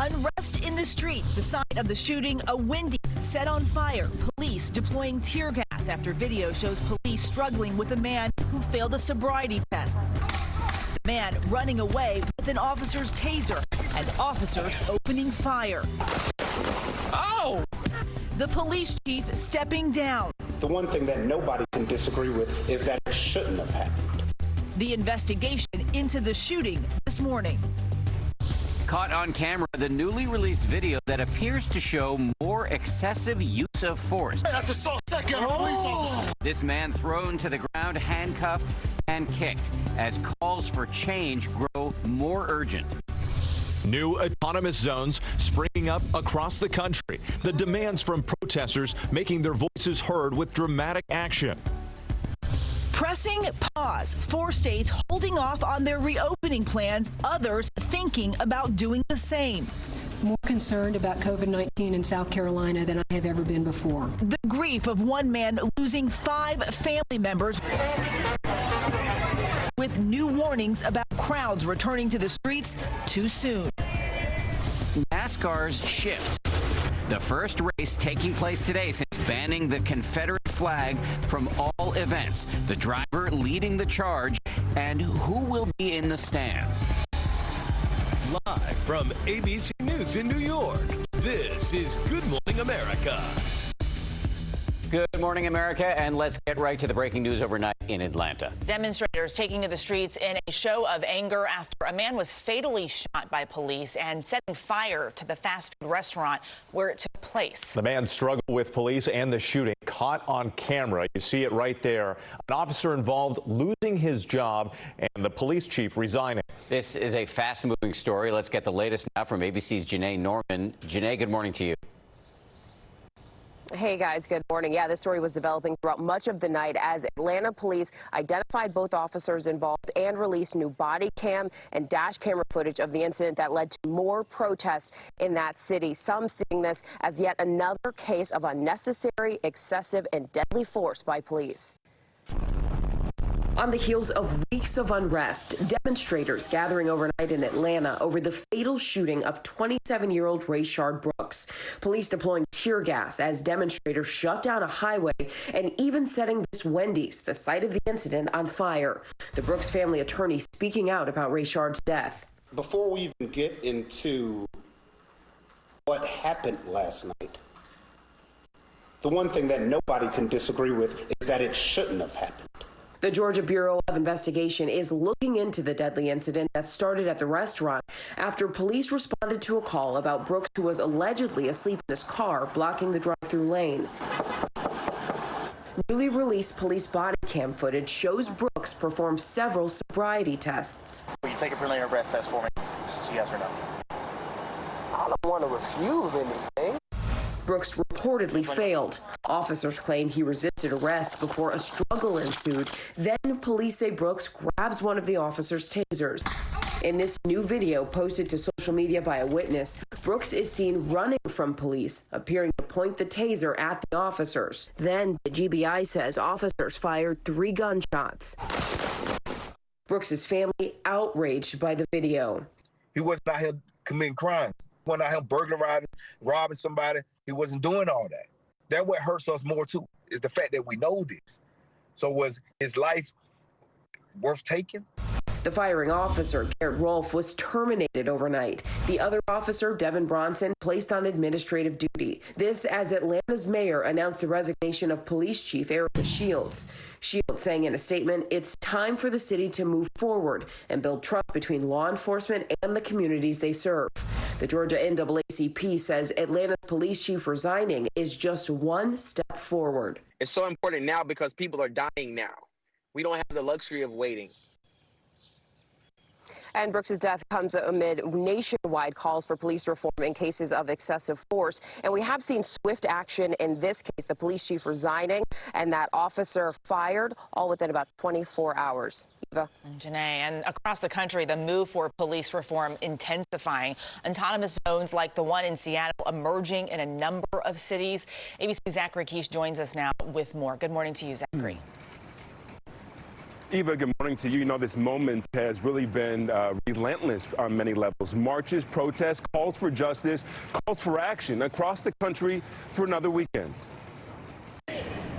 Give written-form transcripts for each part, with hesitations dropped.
Unrest in the streets. The site of the shooting, a Wendy's set on fire. Police deploying tear gas after video shows police struggling with a man who failed a sobriety test. The man running away with an officer's taser and officers opening fire. Oh! The police chief stepping down. The one thing that nobody can disagree with is that it shouldn't have happened. The investigation into the shooting this morning. Caught on camera, the newly released video that appears to show more excessive use of force. Hey, that's assault second police officer. This man thrown to the ground, handcuffed and kicked as calls for change grow more urgent. New autonomous zones springing up across the country. The demands from protesters making their voices heard with dramatic action. Pressing pause. 4 states holding off on their reopening plans, others thinking about doing the same. More concerned about COVID-19 in South Carolina than I have ever been before. The grief of one man losing 5 family members, with new warnings about crowds returning to the streets too soon. NASCAR's shift. The first race taking place today since banning the Confederate flag from all events. The driver leading the charge, and who will be in the stands. Live from ABC News in New York, this is Good Morning America. Good morning, America, and let's get right to the breaking news overnight in Atlanta. Demonstrators taking to the streets in a show of anger after a man was fatally shot by police and setting fire to the fast food restaurant where it took place. The man struggled with police and the shooting caught on camera. You see it right there. An officer involved losing his job and the police chief resigning. This is a fast-moving story. Let's get the latest now from ABC's Janae Norman. Janae, good morning to you. Hey guys, good morning. Yeah, this story was developing throughout much of the night as Atlanta police identified both officers involved and released new body cam and dash camera footage of the incident that led to more protests in that city. Some seeing this as yet another case of unnecessary, excessive, and deadly force by police. On the heels of weeks of unrest, demonstrators gathering overnight in Atlanta over the fatal shooting of 27-year-old Rayshard Brooks. Police deploying tear gas as demonstrators shut down a highway and even setting this Wendy's, the site of the incident, on fire. The Brooks family attorney speaking out about Rayshard's death. Before we even get into what happened last night, the one thing that nobody can disagree with is that it shouldn't have happened. The Georgia Bureau of Investigation is looking into the deadly incident that started at the restaurant after police responded to a call about Brooks, who was allegedly asleep in his car, blocking the drive-through lane. Newly released police body cam footage shows Brooks perform several sobriety tests. Will you take a preliminary breath test for me? Just yes or no? I don't want to refuse anything. Brooks reportedly failed. Officers claim he resisted arrest before a struggle ensued. Then police say Brooks grabs one of the officers' tasers. In this new video posted to social media by a witness, Brooks is seen running from police, appearing to point the taser at the officers. Then the GBI says officers fired 3 gunshots. Brooks's family outraged by the video. He wasn't out here committing crimes. He wasn't out here burglarizing, robbing somebody. He wasn't doing all that. That's what hurts us more too, is the fact that we know this. So was his life worth taking? The firing officer, Garrett Rolfe, was terminated overnight. The other officer, Devin Bronson, placed on administrative duty. This as Atlanta's mayor announced the resignation of police chief Erica Shields. Shields saying in a statement, it's time for the city to move forward and build trust between law enforcement and the communities they serve. The Georgia NAACP says Atlanta's police chief resigning is just one step forward. It's so important now because people are dying now. We don't have the luxury of waiting. And Brooks's death comes amid nationwide calls for police reform in cases of excessive force. And we have seen swift action in this case, the police chief resigning and that officer fired, all within about 24 hours. Eva. Janae, and across the country, the move for police reform intensifying. Autonomous zones like the one in Seattle emerging in a number of cities. ABC's Zachary Keish joins us now with more. Good morning to you, Zachary. Eva, good morning to you. You know, this moment has really been relentless on many levels. Marches, protests, calls for justice, calls for action across the country for another weekend.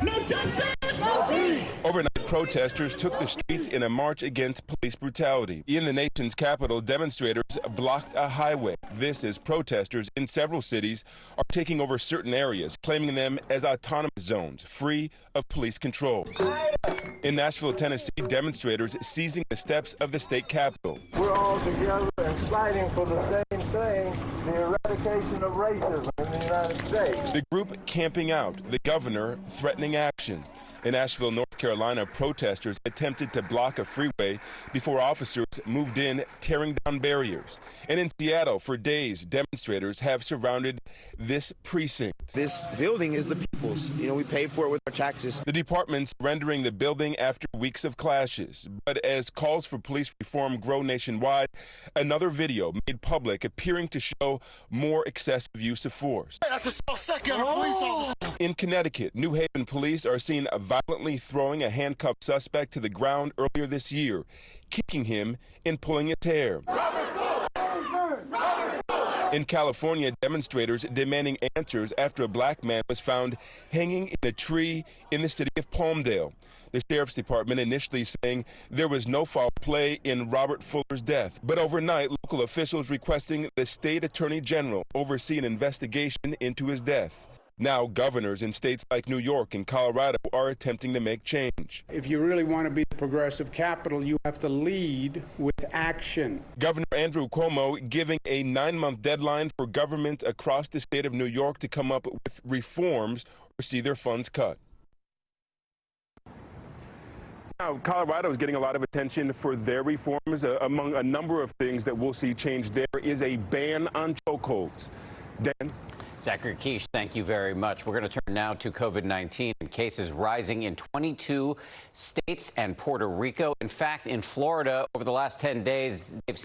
No justice, no peace. Overnight, protesters took the streets in a march against police brutality. In the nation's capital, demonstrators blocked a highway. This as protesters in several cities are taking over certain areas, claiming them as autonomous zones, free of police control. In Nashville, Tennessee, demonstrators seizing the steps of the state capitol. We're all together and fighting for the same thing, the eradication of racism in the United States. The group camping out, the governor threatening action. In Asheville, North Carolina, protesters attempted to block a freeway before officers moved in, tearing down barriers. And in Seattle, for days, demonstrators have surrounded this precinct. This building is the people's. You know, we pay for it with our taxes. The department surrendering the building after weeks of clashes. But as calls for police reform grow nationwide, another video made public appearing to show more excessive use of force. That's a second police officer. In Connecticut, New Haven police are seen violently throwing a handcuffed suspect to the ground earlier this year, kicking him and pulling his hair. In California, demonstrators demanding answers after a black man was found hanging in a tree in the city of Palmdale. The sheriff's department initially saying there was no foul play in Robert Fuller's death, but overnight, local officials requesting the state attorney general oversee an investigation into his death. Now, governors in states like New York and Colorado are attempting to make change. If you really want to be the progressive capital, you have to lead with action. Governor Andrew Cuomo giving a 9-month deadline for government across the state of New York to come up with reforms or see their funds cut. Now, Colorado is getting a lot of attention for their reforms. Among a number of things that we'll see change, there is a ban on chokeholds. Dan? Zachary Keish, thank you very much. We're going to turn now to COVID-19 and cases rising in 22 states and Puerto Rico. In fact, in Florida, over the last 10 days, they've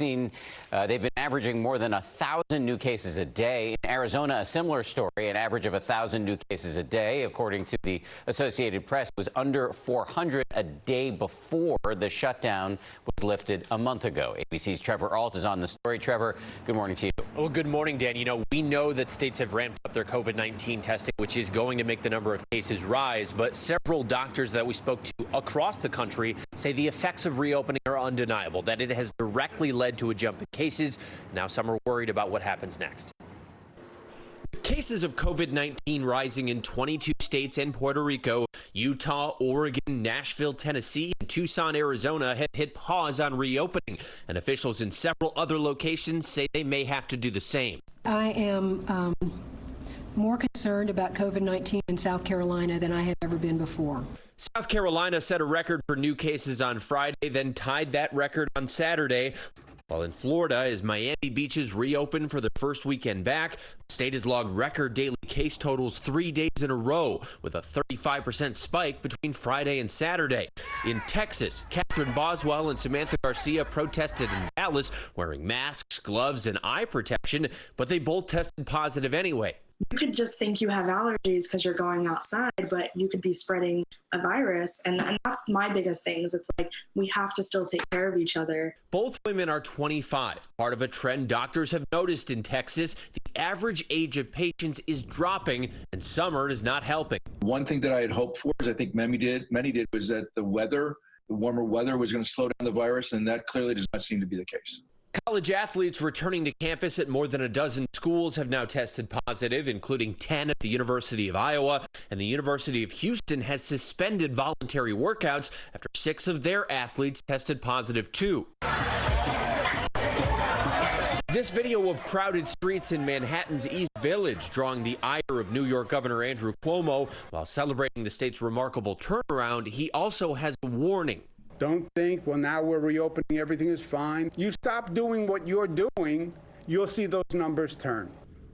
been averaging more than 1,000 new cases a day. In Arizona, a similar story, an average of 1,000 new cases a day. According to the Associated Press, it was under 400 a day before the shutdown was lifted a month ago. ABC's Trevor Ault is on the story. Trevor, good morning to you. Well, good morning, Dan. You know, we know that states have ramped up their COVID-19 testing, which is going to make the number of cases rise. But several doctors that we spoke to across the country say the effects of reopening are undeniable, that it has directly led to a jump in cases. Now some are worried about what happens next. With cases of COVID-19 rising in 22 states and Puerto Rico, Utah, Oregon, Nashville, Tennessee, and Tucson, Arizona have hit pause on reopening, and officials in several other locations say they may have to do the same. I am more concerned about COVID-19 in South Carolina than I have ever been before. South Carolina set a record for new cases on Friday, then tied that record on Saturday. While in Florida, as Miami beaches reopen for their first weekend back, the state has logged record daily case totals 3 days in a row, with a 35% spike between Friday and Saturday. In Texas, Catherine Boswell and Samantha Garcia protested in Dallas wearing masks, gloves, and eye protection, but they both tested positive anyway. You could just think you have allergies because you're going outside, but you could be spreading a virus. And that's my biggest thing is it's like we have to still take care of each other. Both women are 25, part of a trend doctors have noticed in Texas. The average age of patients is dropping and summer is not helping. One thing that I had hoped for, as I think many did, was that the warmer weather was going to slow down the virus, and that clearly does not seem to be the case. College athletes returning to campus at more than a dozen schools have now tested positive, including 10 at the University of Iowa, and the University of Houston has suspended voluntary workouts after 6 of their athletes tested positive too. This video of crowded streets in Manhattan's East Village drawing the ire of New York Governor Andrew Cuomo. While celebrating the state's remarkable turnaround, he also has a warning. Don't think, well, now we're reopening, everything is fine. You stop doing what you're doing, you'll see those numbers turn.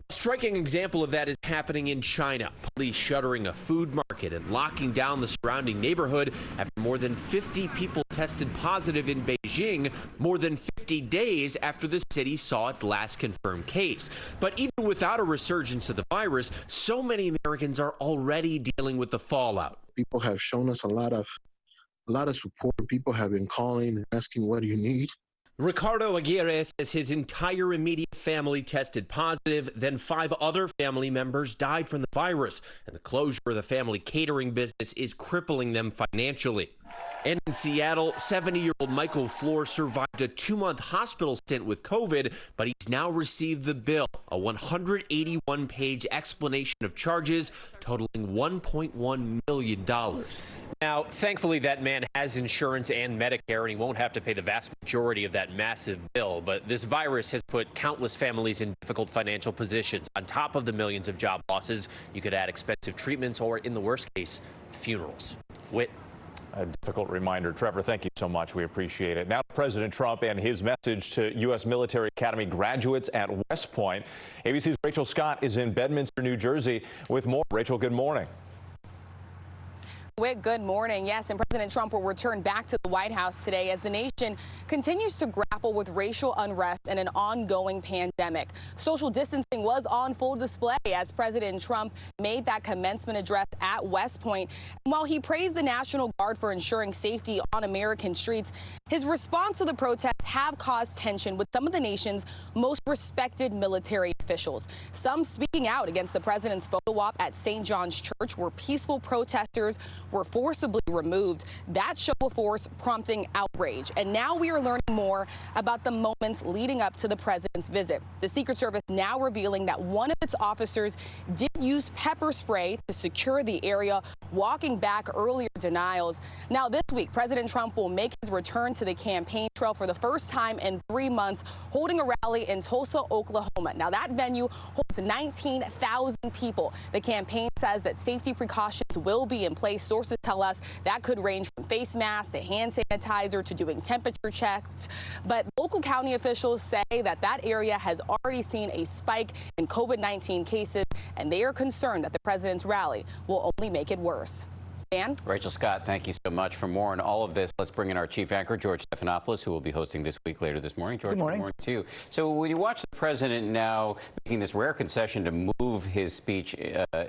A striking example of that is happening in China. Police shuttering a food market and locking down the surrounding neighborhood after more than 50 people tested positive in Beijing, more than 50 days after the city saw its last confirmed case. But even without a resurgence of the virus, so many Americans are already dealing with the fallout. People have shown us a lot of a lot of support. People have been calling and asking, what do you need? Ricardo Aguirre says his entire immediate family tested positive. Then 5 other family members died from the virus, and the closure of the family catering business is crippling them financially. And in Seattle, 70-year-old Michael Floor survived a 2-month hospital stint with COVID, but he's now received the bill, a 181-page explanation of charges totaling $1.1 million. Now, thankfully, that man has insurance and Medicare, and he won't have to pay the vast majority of that massive bill. But this virus has put countless families in difficult financial positions. On top of the millions of job losses, you could add expensive treatments or, in the worst case, funerals. Whit. A difficult reminder. Trevor, thank you so much. We appreciate it. Now, President Trump and his message to U.S. Military Academy graduates at West Point. ABC's Rachel Scott is in Bedminster, New Jersey with more. Rachel, good morning. Good morning. Yes, and President Trump will return back to the White House today as the nation continues to grapple with racial unrest and an ongoing pandemic. Social distancing was on full display as President Trump made that commencement address at West Point. And while he praised the National Guard for ensuring safety on American streets, his response to the protests have caused tension with some of the nation's most respected military officials. Some speaking out against the president's photo op at St. John's Church, where peaceful protesters were forcibly removed. That show of force prompting outrage. And now we are learning more about the moments leading up to the president's visit. The Secret Service now revealing that one of its officers did use pepper spray to secure the area, walking back earlier denials. Now this week, President Trump will make his return to the campaign trail for the first time in 3 months, holding a rally in Tulsa, Oklahoma. Now that venue holds 19,000 people. The campaign says that safety precautions will be in place. Sources tell us that could range from face masks to hand sanitizer to doing temperature checks. But local county officials say that that area has already seen a spike in COVID-19 cases, and they are concerned that the president's rally will only make it worse. Dan? Rachel Scott, thank you so much. For more on all of this, let's bring in our chief anchor, George Stephanopoulos, who will be hosting This Week later this morning. George, good morning to you. So when you watch the president now making this rare concession to move his speech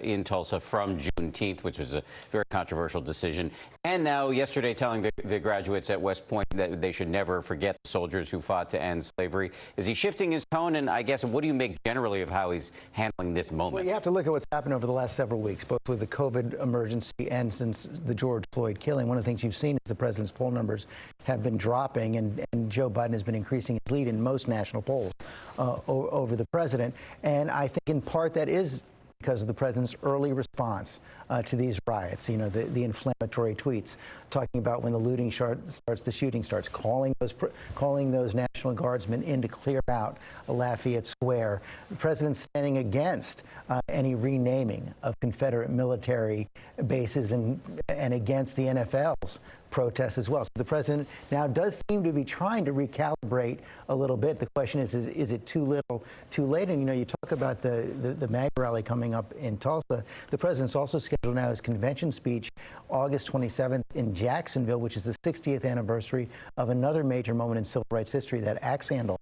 in Tulsa from Juneteenth, which was a very controversial decision, and now yesterday telling the graduates at West Point that they should never forget the soldiers who fought to end slavery, is he shifting his tone? And I guess, what do you make generally of how he's handling this moment? Well, you have to look at what's happened over the last several weeks, both with the COVID emergency and since the George Floyd killing. One of the things you've seen is the president's poll numbers have been dropping, and Joe Biden has been increasing his lead in most national polls over the president. And I think in part that is because of the president's early response to these riots, you know, the inflammatory tweets talking about when the looting starts, the shooting starts, calling those National Guardsmen in to clear out Lafayette Square. The president's standing against any renaming of Confederate military bases and against the NFL's protests as well. So the president now does seem to be trying to recalibrate a little bit. The question is it too little, too late? And, you know, you talk about the MAGA rally coming up in Tulsa. The president's also scheduled now his convention speech August 27th in Jacksonville, which is the 60th anniversary of another major moment in civil rights history, that axe handle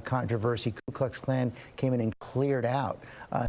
controversy. Ku Klux Klan came in and cleared out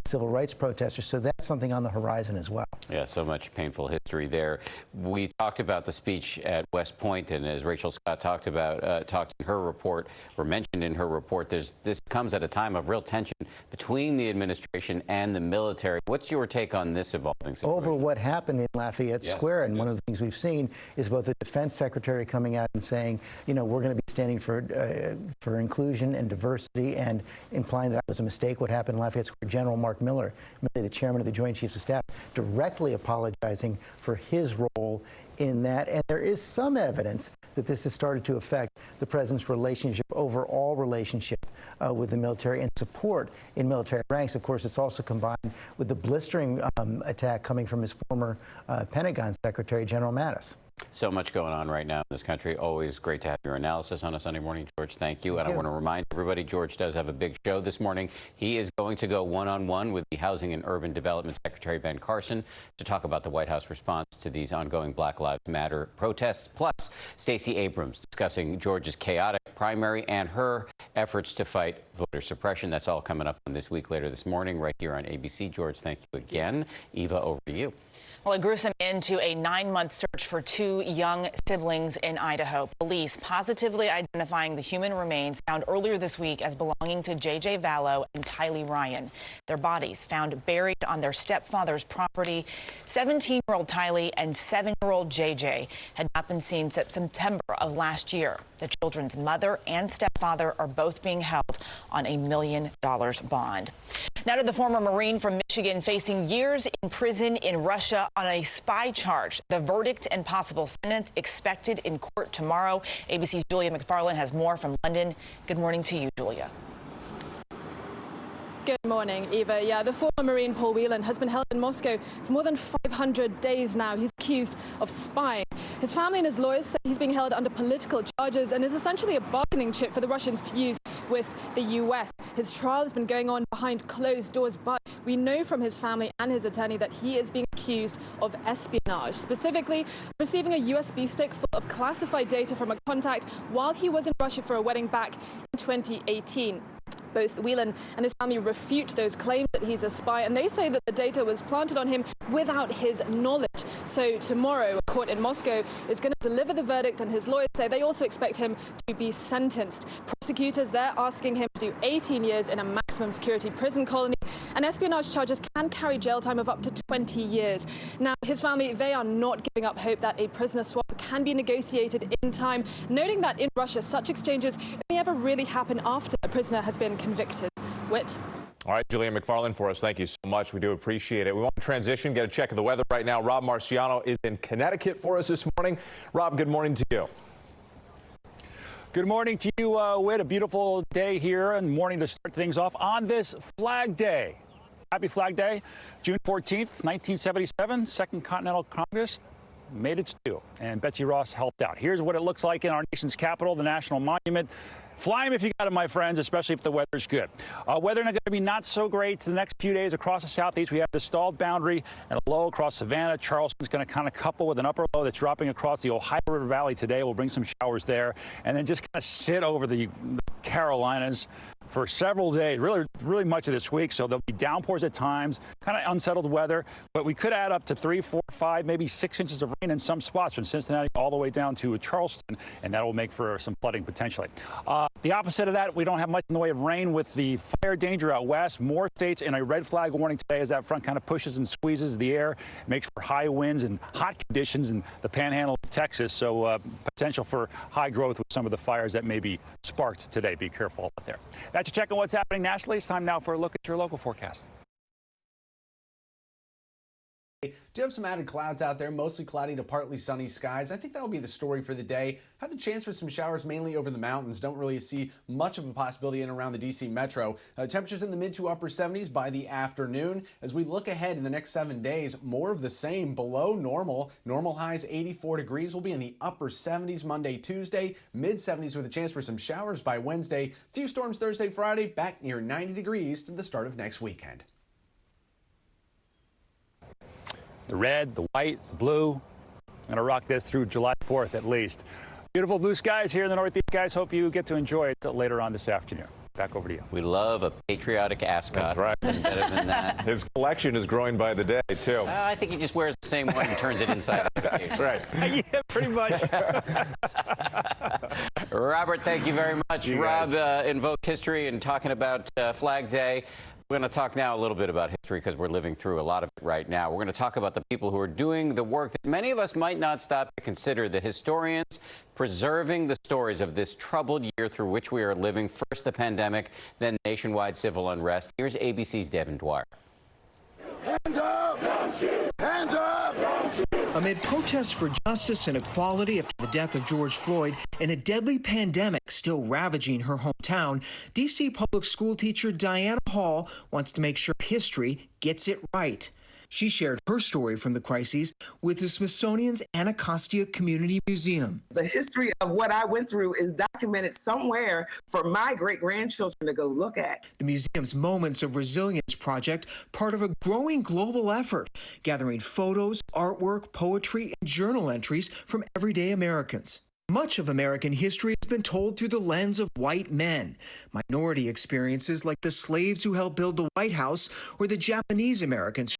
civil rights protesters. So that's something on the horizon as well. Yeah, so much painful history there. We talked about the speech at West Point, and as Rachel Scott talked in her report, or mentioned in her report, this comes at a time of real tension between the administration and the military. What's your take on this evolving situation? Over what happened in Lafayette Square, and one of the things we've seen is both the defense secretary coming out and saying, you know, we're going to be standing for inclusion and diversity, and implying that was a mistake. What happened in Lafayette Square? General Mark Miller, the chairman of the Joint Chiefs of Staff, directly apologizing for his role in that. And there is some evidence that this has started to affect the president's overall relationship with the military and support in military ranks. Of course, it's also combined with the blistering attack coming from his former Pentagon Secretary, General Mattis. So much going on right now in this country. Always great to have your analysis on a Sunday morning, George. Thank you. And I want to remind everybody, George does have a big show this morning. He is going to go one-on-one with the Housing and Urban Development Secretary, Ben Carson, to talk about the White House response to these ongoing Black Lives Matter protests. Plus, Stacey Abrams discussing Georgia's chaotic primary and her efforts to fight voter voter suppression. That's all coming up on This Week later this morning right here on ABC. George, thank you again. Eva, over to you. Well, a gruesome end to a 9-month search for 2 young siblings in Idaho. Police positively identifying the human remains found earlier this week as belonging to J.J. Vallow and Tylee Ryan. Their bodies found buried on their stepfather's property. 17-year-old Tylee and 7-year-old J.J. had not been seen since September of last year. The children's mother and stepfather are both being held on $1 million bond. Now to the former Marine from Michigan facing years in prison in Russia on a spy charge. The verdict and possible sentence expected in court tomorrow. ABC's Julia McFarland has more from London. Good morning to you, Julia. Good morning, Eva. Yeah, the former Marine Paul Whelan has been held in Moscow for more than 500 days now. He's accused of spying. His family and his lawyers say he's being held under political charges and is essentially a bargaining chip for the Russians to use with the U.S. His trial has been going on behind closed doors, but we know from his family and his attorney that he is being accused of espionage, specifically receiving a USB stick full of classified data from a contact while he was in Russia for a wedding back in 2018. Both Whelan and his family refute those claims that he's a spy, and they say that the data was planted on him without his knowledge. So tomorrow, a court in Moscow is going to deliver the verdict, and his lawyers say they also expect him to be sentenced. Prosecutors, they're asking him to do 18 years in a maximum security prison colony, and espionage charges can carry jail time of up to 20 years. Now, his family, they are not giving up hope that a prisoner swap can be negotiated in time, noting that in Russia, such exchanges only ever really happen after a prisoner has been convicted. Whit? All right, Julia McFarland for us. Thank you so much. We do appreciate it. We want to transition, get a check of the weather right now. Rob Marciano is in Connecticut for us this morning. Rob, good morning to you. Good morning to you, Whit. A beautiful day here and morning to start things off on this Flag Day. Happy Flag Day. June 14th, 1977, Second Continental Congress made its due, and Betsy Ross helped out. Here's what it looks like in our nation's capital, the National Monument. Fly them if you got it, my friends, especially if the weather's good. Weather going to be not so great the next few days across the southeast. We have the stalled boundary and a low across Savannah. Charleston's going to kind of couple with an upper low that's dropping across the Ohio River Valley today. We'll bring some showers there, and then just kind of sit over the Carolinas for several days, really much of this week. So there'll be downpours at times, kind of unsettled weather, but we could add up to 3, 4, 5, maybe 6 inches of rain in some spots from Cincinnati all the way down to Charleston, and that will make for some flooding potentially. The opposite of that, we don't have much in the way of rain with the fire danger out west. More states in a red flag warning today as that front kind of pushes and squeezes the air, makes for high winds and hot conditions in the panhandle of Texas. So potential for high growth with some of the fires that may be sparked today. Be careful out there. That's a check on what's happening nationally. It's time now for a look at your local forecast. Do have some added clouds out there, mostly cloudy to partly sunny skies. I think that will be the story for the day. Have the chance for some showers mainly over the mountains. Don't really see much of a possibility in and around the D.C. metro. Temperatures in the mid to upper 70s by the afternoon. As we look ahead in the next 7 days, more of the same, below normal. Normal highs 84 degrees will be in the upper 70s Monday, Tuesday, mid 70s with a chance for some showers by Wednesday. Few storms Thursday, Friday, back near 90 degrees to the start of next weekend. The red, the white, the blue. I'm going to rock this through July 4th at least. Beautiful blue skies here in the Northeast, guys. Hope you get to enjoy it later on this afternoon. Back over to you. We love a patriotic ascot. That's right. Better than that. His collection is growing by the day, too. I think he just wears the same one and turns it inside out. That's right. Yeah, pretty much. Robert, thank you very much. Rob invoked history and talking about Flag Day. We're going to talk now a little bit about history because we're living through a lot of it right now. We're going to talk about the people who are doing the work that many of us might not stop to consider, the historians preserving the stories of this troubled year through which we are living. First the pandemic, then nationwide civil unrest. Here's ABC's Devin Dwyer. Hands up! Don't shoot! Hands up! Don't shoot! Amid protests for justice and equality after the death of George Floyd and a deadly pandemic still ravaging her hometown, D.C. public school teacher Diana Hall wants to make sure history gets it right. She shared her story from the crises with the Smithsonian's Anacostia Community Museum. The history of what I went through is documented somewhere for my great-grandchildren to go look at. The museum's Moments of Resilience project, part of a growing global effort, gathering photos, artwork, poetry, and journal entries from everyday Americans. Much of American history has been told through the lens of white men. Minority experiences like the slaves who helped build the White House or the Japanese Americans